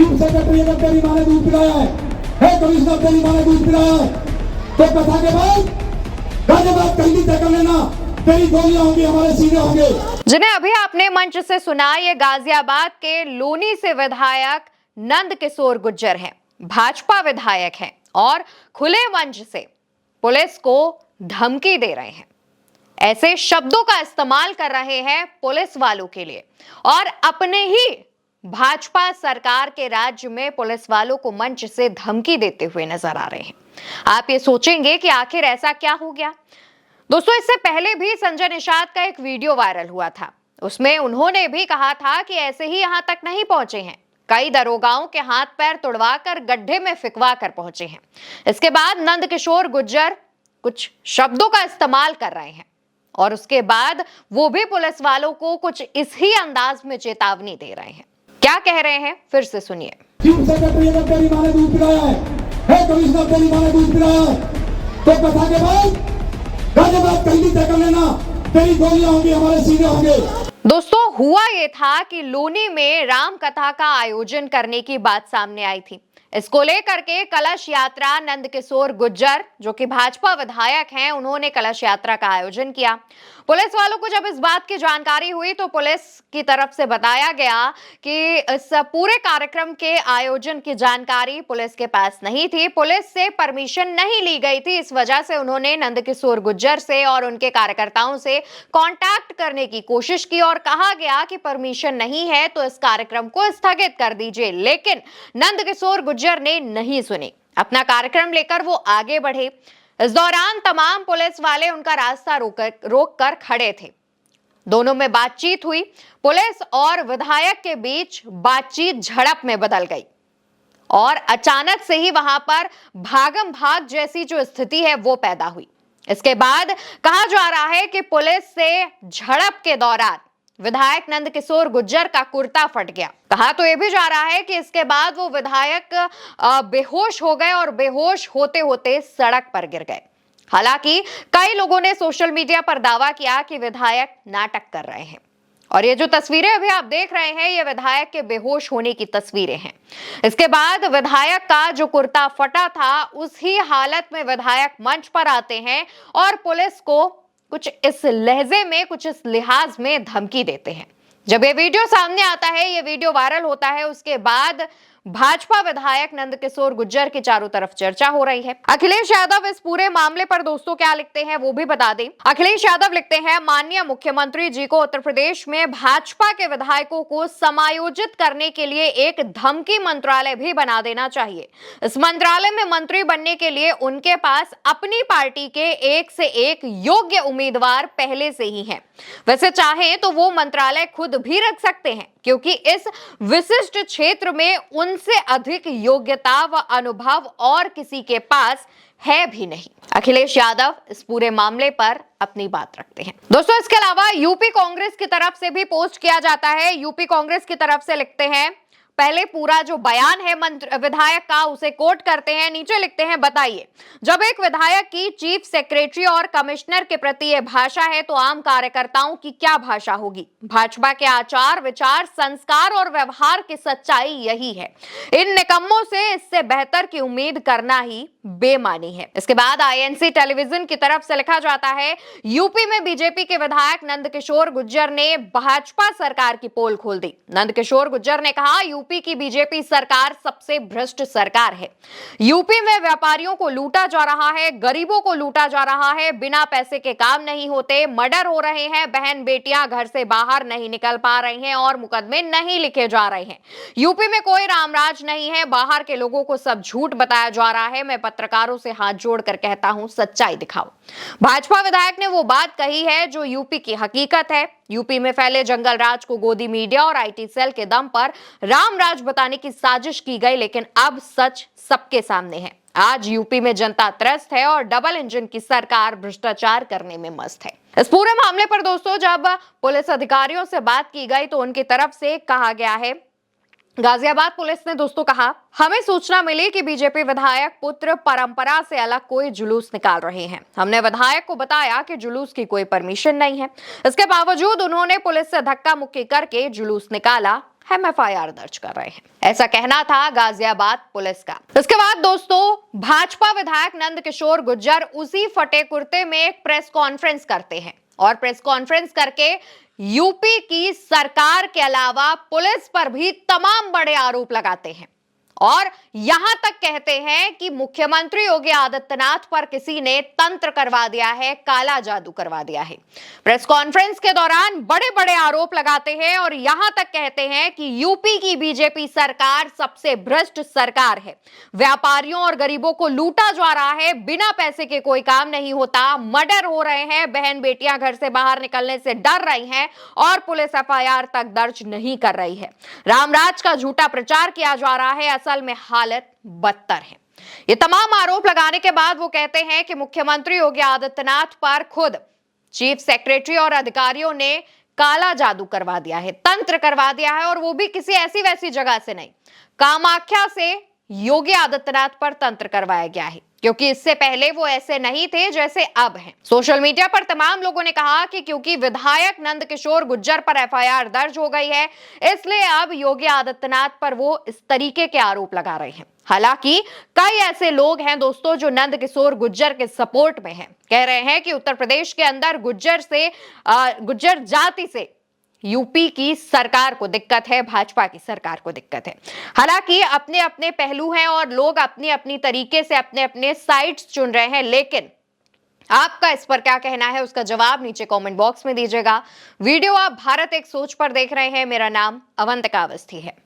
Chief secretary अगर तेरी माँ ने दूध पिलाया है कमिश्नर तेरी माँ ने दूध पिलाया है, तो कथा के बाद गाजियाबाद कैदी तय कर लेना, तेरी गोलियां होंगी, हमारे सीने होंगे। जिन्हें अभी आपने मंच से सुना, ये गाजियाबाद के लोनी से विधायक नंद किशोर गुर्जर हैं, भाजपा विधायक हैं और खुले मंच से पुलिस को धमकी दे रहे हैं। ऐसे शब्दों का इस्तेमाल कर रहे हैं पुलिस वालों के लिए और अपने ही भाजपा सरकार के राज्य में पुलिस वालों को मंच से धमकी देते हुए नजर आ रहे हैं। आप ये सोचेंगे कि आखिर ऐसा क्या हो गया। दोस्तों, इससे पहले भी संजय निषाद का एक वीडियो वायरल हुआ था। उसमें उन्होंने भी कहा था कि ऐसे ही यहां तक नहीं पहुंचे हैं, कई दरोगाओं के हाथ पैर तुड़वाकर गड्ढे में फिकवा कर पहुंचे हैं। इसके बाद नंद किशोर गुर्जर कुछ शब्दों का इस्तेमाल कर रहे हैं और उसके बाद वो भी पुलिस वालों को कुछ इस ही अंदाज में चेतावनी दे रहे हैं। क्या कह रहे हैं, फिर से सुनिए। चीफ सेक्रेटरी अगर तेरी माँ ने दूध पिलाया है कमिश्नर तेरी माँ ने दूध पिलाया है, तो कथा के बाद गाजियाबाद कैदी तय कर लेना, तेरी गोलियां होंगी, हमारे सीने होंगे। दोस्तों, हुआ ये था कि लोनी में राम कथा का आयोजन करने की बात सामने आई थी। इसको लेकर के कलश यात्रा नंद किशोर गुर्जर, जो कि भाजपा विधायक हैं, उन्होंने कलश यात्रा का आयोजन किया। पुलिस वालों को जब इस बात की जानकारी हुई तो पुलिस की तरफ से बताया गया कि इस पूरे कार्यक्रम के आयोजन की जानकारी पुलिस के पास नहीं थी, पुलिस से परमिशन नहीं ली गई थी। इस वजह से उन्होंने नंद किशोर गुर्जर से और उनके कार्यकर्ताओं से कांटेक्ट करने की कोशिश की और कहा गया कि परमिशन नहीं है तो इस कार्यक्रम को स्थगित कर दीजिए। लेकिन नंद किशोर गुर्जर ने नहीं सुनी, अपना कार्यक्रम लेकर वो आगे बढ़े। इस दौरान तमाम पुलिस वाले उनका रास्ता रोक कर खड़े थे। दोनों में बातचीत हुई। पुलिस और विधायक के बीच बातचीत झड़प में बदल गई और अचानक से ही वहां पर भागम भाग जैसी जो स्थिति है वो पैदा हुई। इसके बाद कहा जा रहा है कि पुलिस से झड़प के दौरान विधायक नंद किशोर गुर्जर का कुर्ता फट गया। कहा तो यह भी जा रहा है कि इसके बाद वो विधायक बेहोश हो गए और बेहोश होते होते सड़क पर गिर गए। हालांकि कई लोगों ने सोशल मीडिया पर दावा किया कि विधायक नाटक कर रहे हैं और ये जो तस्वीरें अभी आप देख रहे हैं, ये विधायक के बेहोश होने की तस्वीरें हैं। इसके बाद विधायक का जो कुर्ता फटा था, उसी हालत में विधायक मंच पर आते हैं और पुलिस को कुछ इस लहजे में, कुछ इस लिहाज में धमकी देते हैं। जब ये वीडियो सामने आता है, ये वीडियो वायरल होता है, उसके बाद भाजपा विधायक नंद किशोर गुर्जर की चारों तरफ चर्चा हो रही है। अखिलेश यादव इस पूरे मामले पर दोस्तों क्या लिखते हैं वो भी बता दें। अखिलेश यादव लिखते हैं, माननीय मुख्यमंत्री जी को उत्तर प्रदेश में भाजपा के विधायकों को समायोजित करने के लिए एक धमकी मंत्रालय भी बना देना चाहिए। इस मंत्रालय में मंत्री बनने के लिए उनके पास अपनी पार्टी के एक से एक योग्य उम्मीदवार पहले से ही हैं। वैसे चाहे तो वो मंत्रालय खुद भी रख सकते हैं, क्योंकि इस विशिष्ट क्षेत्र में उनसे अधिक योग्यता व अनुभव और किसी के पास है भी नहीं। अखिलेश यादव इस पूरे मामले पर अपनी बात रखते हैं। दोस्तों, इसके अलावा यूपी कांग्रेस की तरफ से भी पोस्ट किया जाता है। यूपी कांग्रेस की तरफ से लिखते हैं, पहले पूरा जो बयान है विधायक का उसे कोट करते हैं, नीचे लिखते हैं, बताइए जब एक विधायक की चीफ सेक्रेटरी और कमिश्नर के प्रति यह भाषा है तो आम कार्यकर्ताओं की क्या भाषा होगी। भाजपा के आचार विचार संस्कार और व्यवहार की सच्चाई यही है। इन निकम्मों से इससे बेहतर की उम्मीद करना ही बेमानी है। इसके बाद आईएनसी टेलीविजन की तरफ से लिखा जाता है, यूपी में बीजेपी के विधायक नंद किशोर गुर्जर ने भाजपा सरकार की पोल खोल दी। नंद किशोर गुर्जर ने कहा, यूपी की बीजेपी सरकार सबसे भ्रष्ट सरकार है। यूपी में व्यापारियों को लूटा जा रहा है, गरीबों को लूटा जा रहा है, बिना पैसे के काम नहीं होते, मर्डर हो रहे हैं, बहन बेटियां घर से बाहर नहीं निकल पा रही हैं और मुकदमे नहीं लिखे जा रहे हैं। यूपी में कोई रामराज नहीं है, बाहर के लोगों को सब झूठ बताया जा रहा है। मैं पत्रकारों से हाथ जोड़कर कहता हूं, सच्चाई दिखाओ। भाजपा विधायक ने वो बात कही है जो यूपी की हकीकत है। यूपी में फैले जंगल राज को गोदी मीडिया और आईटी सेल के दम पर रामराज बताने की साजिश की गई, लेकिन अब सच सबके सामने है। आज यूपी में जनता त्रस्त है और डबल इंजन की सरकार भ्रष्टाचार करने में मस्त है। इस पूरे मामले पर दोस्तों जब पुलिस अधिकारियों से बात की गई तो उनकी तरफ से कहा गया है, गाजियाबाद पुलिस ने दोस्तों कहा, हमें सूचना मिली कि बीजेपी विधायक पुत्र परंपरा से अलग कोई जुलूस निकाल रहे हैं। हमने विधायक को बताया कि जुलूस की कोई परमिशन नहीं है। इसके बावजूद उन्होंने पुलिस से धक्का मुक्की करके जुलूस निकाला हम एफआईआर दर्ज कर रहे हैं। ऐसा कहना था गाजियाबाद पुलिस का। इसके बाद दोस्तों भाजपा विधायक नंदकिशोर गुर्जर उसी फटे कुर्ते में एक प्रेस कॉन्फ्रेंस करते हैं और प्रेस कॉन्फ्रेंस करके यूपी की सरकार के अलावा पुलिस पर भी तमाम बड़े आरोप लगाते हैं और यहां तक कहते हैं कि मुख्यमंत्री योगी आदित्यनाथ पर किसी ने तंत्र करवा दिया है, काला जादू करवा दिया है। प्रेस कॉन्फ्रेंस के दौरान बड़े बड़े आरोप लगाते हैं और यहां तक कहते हैं कि यूपी की बीजेपी सरकार सबसे भ्रष्ट सरकार है, व्यापारियों और गरीबों को लूटा जा रहा है, बिना पैसे के कोई काम नहीं होता, मर्डर हो रहे हैं, बहन बेटियां घर से बाहर निकलने से डर रही हैं और पुलिस एफआईआर तक दर्ज नहीं कर रही है। रामराज का झूठा प्रचार किया जा रहा है, असल में हालत बदतर है। ये तमाम आरोप लगाने के बाद वो कहते हैं कि मुख्यमंत्री योगी आदित्यनाथ पर खुद चीफ सेक्रेटरी और अधिकारियों ने काला जादू करवा दिया है, तंत्र करवा दिया है और वो भी किसी ऐसी वैसी जगह से नहीं, कामाख्या से योगी आदित्यनाथ पर तंत्र करवाया गया है, क्योंकि इससे पहले वो ऐसे नहीं थे जैसे अब हैं। सोशल मीडिया पर तमाम लोगों ने कहा कि क्योंकि विधायक नंदकिशोर गुर्जर पर एफआईआर दर्ज हो गई है, इसलिए अब योगी आदित्यनाथ पर वो इस तरीके के आरोप लगा रहे हैं। हालांकि कई ऐसे लोग हैं दोस्तों जो नंदकिशोर गुर्जर के सपोर्ट में हैं, कह रहे हैं कि उत्तर प्रदेश के अंदर गुर्जर जाति से यूपी की सरकार को दिक्कत है, भाजपा की सरकार को दिक्कत है। हालांकि अपने अपने पहलू हैं और लोग अपनी अपनी तरीके से अपने अपने साइड्स चुन रहे हैं, लेकिन आपका इस पर क्या कहना है उसका जवाब नीचे कमेंट बॉक्स में दीजिएगा। वीडियो आप भारत एक सोच पर देख रहे हैं। मेरा नाम अवंतिका अवस्थी है।